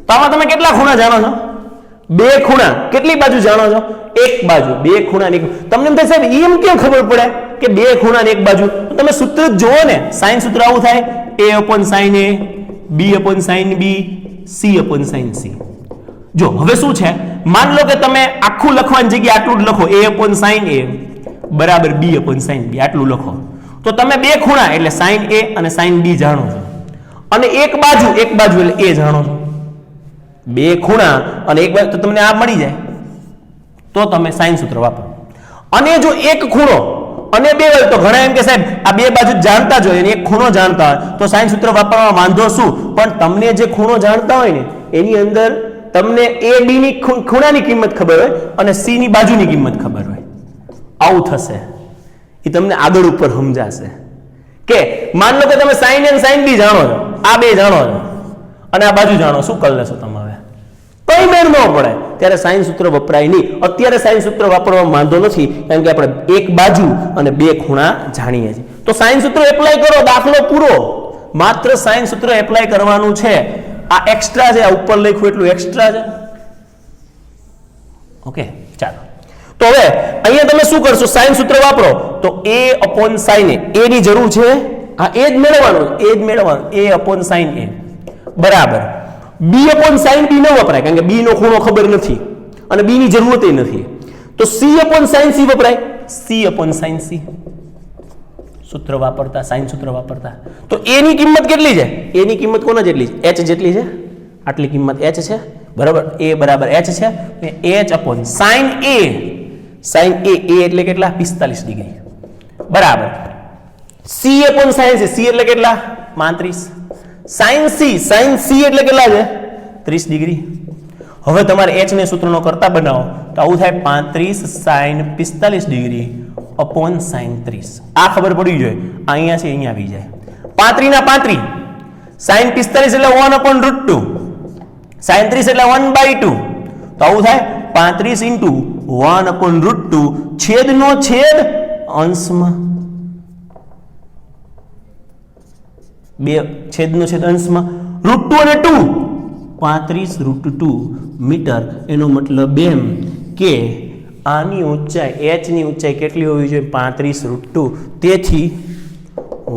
તો આમાં તમે કેટલા ખૂણા જાણો છો? 2 ખૂણા. કેટલી બાજુ જાણો છો? એક બાજુ. 2 ખૂણા ને એક. તમને એમ થાય સાહેબ એમ કેમ ખબર પડે કે 2 ખૂણા ને એક બાજુ? તમે સૂત્ર જોવો ને, સાઇન સૂત્ર આવું થાય: A/sin A, B/sin B, C/sin C. જો હવે શું છે, માન લો કે તમે આખું લખવાની જગ્યાએ આટલું જ લખો, A/sin A બરાબર B/sin B, આટલું લખો. તો તમે 2 ખૂણા એટલે sin A અને sin B જાણો છો, અને એક બાજુ એટલે A જાણો છો. 2 ખૂણા અને એક બાજુ તો તમને આ મળી જાય તો તમે સાઇન સૂત્ર વાપરો. અને જો એક ખૂણો અને 2 બાજુ, તો ઘણા એમ કે સાહેબ આ 2 બાજુ જાણતા જ હોય અને એક ખૂણો જાણતા હોય તો સાઇન સૂત્ર વાપરવામાં વાંધો શું? પણ તમને જે ખૂણો જાણતા હોય ને એની અંદર તમને AB ની ખૂણાની કિંમત ખબર હોય અને C ની બાજુની કિંમત ખબર હોય. આવું થશે, એ તમને આગળ ઉપર સમજાશે. કે માન લો કે તમે sin A અને sin B જાણો છો, આ 2 જાણો છો અને આ બાજુ જાણો, શું કરી લેશો તમે? હવે કઈ મેળ ન પડે ત્યારે સાઇન સૂત્ર વપરાય નહીં. અત્યારે સાઇન સૂત્ર વાપરવામાં વાંધો નથી કારણ કે આપણે એક બાજુ અને 2 ખૂણા જાણીએ છીએ. તો સાઇન સૂત્ર એપ્લાય કરો, દાખલો પૂરો. માત્ર સાઇન સૂત્ર એપ્લાય કરવાનું છે. આ એક્સ્ટ્રા છે, આ ઉપર લખ્યું એટલું એક્સ્ટ્રા છે. ઓકે, ચાલો. તો હવે અહીંયા તમે શું કરશો? સાઇન સૂત્ર વાપરો તો A/sin A. A ની જરૂર છે, આ એ જ મેળવવાનું, A/sin A બરાબર B/sin B ન વપરાય કારણ કે B નો ખૂણો ખબર નથી અને B ની જરૂરત નથી. તો C/sin C વપરાય, C/sin C. સૂત્ર વાપરતા, સાઇન સૂત્ર વાપરતા. તો A ની કિંમત કેટલી છે? A ની કિંમત કોના જેટલી છે? H જેટલી છે. આટલી કિંમત H છે, બરાબર. A બરાબર H છે. H/sin A. sin A એટલે કેટલા? 45 ડિગ્રી બરાબર. C/sin C. C એટલે કેટલા? 35. sin C એટલે કેટલા છે? 30 ડિગ્રી. હવે તમારે H ને સૂત્રનો કરતા બનાવો તો આવું થાય 35 sin 45 ડિગ્રી upon sin 30. આ ખબર પડી જોઈએ. અહીંયા છે, અહીંયા આવી જાય. 35 ના 35, sin 45 એટલે 1/√2, sin 30 એટલે 1/2. તો આવું થાય 35 into 1/√2 છેદનો છેદ અંશમાં, 2 છેદનો છેદ અંશમાં, √2 અને 2 35 √2 મીટર. એનો મતલબ એમ કે આની ઊંચાઈ h ની ઊંચાઈ કેટલી હોવી જોઈએ 35√2 તેથી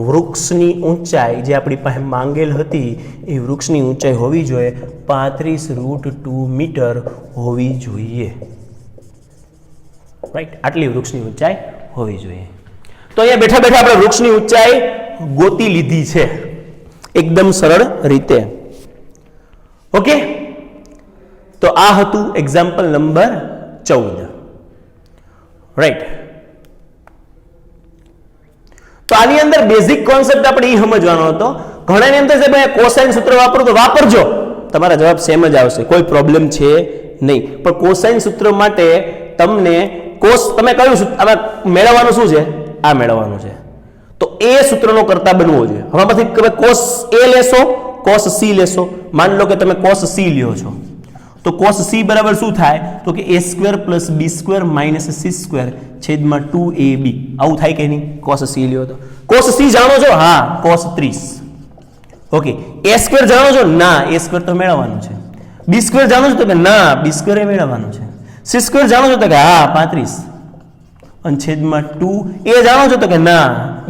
વૃક્ષની ઊંચાઈ જે આપણી પાસે માંગેલ હતી એ વૃક્ષની ઊંચાઈ હોવી જોઈએ 35√2 મીટર હોવી જોઈએ રાઈટ આટલી વૃક્ષની ઊંચાઈ હોવી જોઈએ તો અહીંયા બેઠા બેઠા આપણે વૃક્ષની ઊંચાઈ ગોતી લીધી છે એકદમ સરળ રીતે ઓકે તો આ હતું એક્ઝામ્પલ નંબર 14 રાઈટ તો આની અંદર બેઝિક કોન્સેપ્ટ આપણે એ સમજવાનો હતો ઘણાની અંદર છે ભાઈ કોસાઇન સૂત્ર વાપરો તો વાપરજો તમારા જવાબ સેમ જ આવશે કોઈ પ્રોબ્લેમ છે નહીં પણ કોસાઇન સૂત્ર માટે તમને કોસ તમે કયું આમાં મેળવવાનું શું છે આ મેળવવાનું છે તો એ સૂત્રનો કરતા બનવો જોઈએ હવે પછી તમે કોસ એ લેશો કોસ સી લેશો માન લો કે તમે કોસ સી લ્યો છો તો કોસ સી બરાબર શું થાય તો કે a² + b² - c² છેદમાં 2ab આવું થાય કે નહીં કોસ સી લ્યો તો કોસ સી જાણો છો હા કોસ 30 ઓકે a² જાણો છો ના a² તો મેળવવાનું છે b² જાણો છો તો કે ના b² એ મેળવવાનું છે c² જાણો છો તો કે હા 35 અને છેદમાં 2 a જાણો છો તો કે ના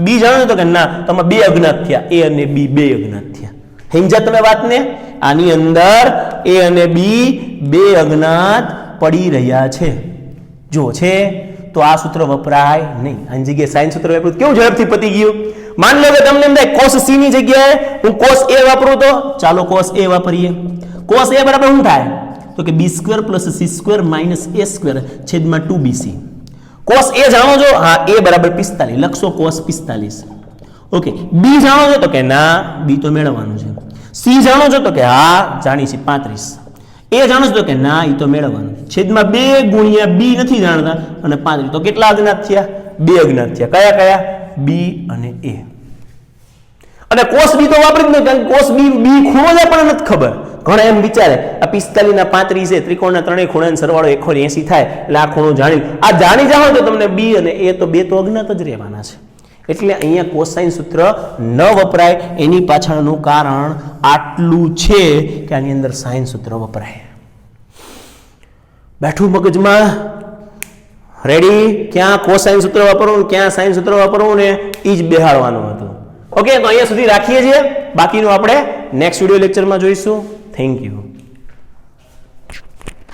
b જાણો છો તો કે ના તો આમાં બે અજ્ઞાત થયા a અને b બે અજ્ઞાત થયા સમજ્યા તમે વાતને આની અંદર a અને b બે અજ્ઞાત પડી રહ્યા છે જો છે તો આ સૂત્ર વપરાય નહીં આની જગ્યાએ સાઇન સૂત્ર વાપરું કેવું ઝડપથી પતી ગયું માન લો કે તમને એમ થાય cos c ની જગ્યાએ હું cos a વાપરું તો ચાલો cos a વાપરીએ cos a બરાબર શું થાય તો કે b² + c² - a² છેદમાં 2bc cos a જાણો છો હા a બરાબર 45 લખશો cos 45 ઓકે b જાણો છો તો કે ના b તો મેળવવાનું છે c જાણો છો તો કે હા જાણી છે 35 a જાણો છો તો કે ના એ તો મેળવવાનું છેદમાં 2 ગુણ્યા b નથી જાણતા અને 35 તો કેટલા અજ્ઞાત થયા બે અજ્ઞાત થયા કયા કયા b અને a અને cos b તો વાપરી જ નહીં કારણ cos b ખૂણો જ આપણને નથી ખબર ઘણા એમ વિચારે આ 45 ના 35 છે ત્રિકોણના ત્રણેય ખૂણાનો સરવાળો 180 થાય એટલે આ ખૂણો જાણી જાઓ તો તમને b અને a તો બે તો અજ્ઞાત જ રહેવાના છે એટલે અહીંયા કોસાઇન સૂત્ર ન વપરાય એની પાછળનું કારણ આટલું છે કે આની અંદર સાઇન સૂત્ર વપરાય બેઠું મગજમાં રેડી ક્યાં કોસાઇન સૂત્ર વાપરવું ક્યાં સાઇન સૂત્ર વાપરવું ને એ જ બેહાડવાનું હતું ઓકે તો અહીંયા સુધી રાખીએ છીએ બાકીનું આપણે નેક્સ્ટ વિડિયો લેક્ચરમાં જોઈશું થેન્ક યુ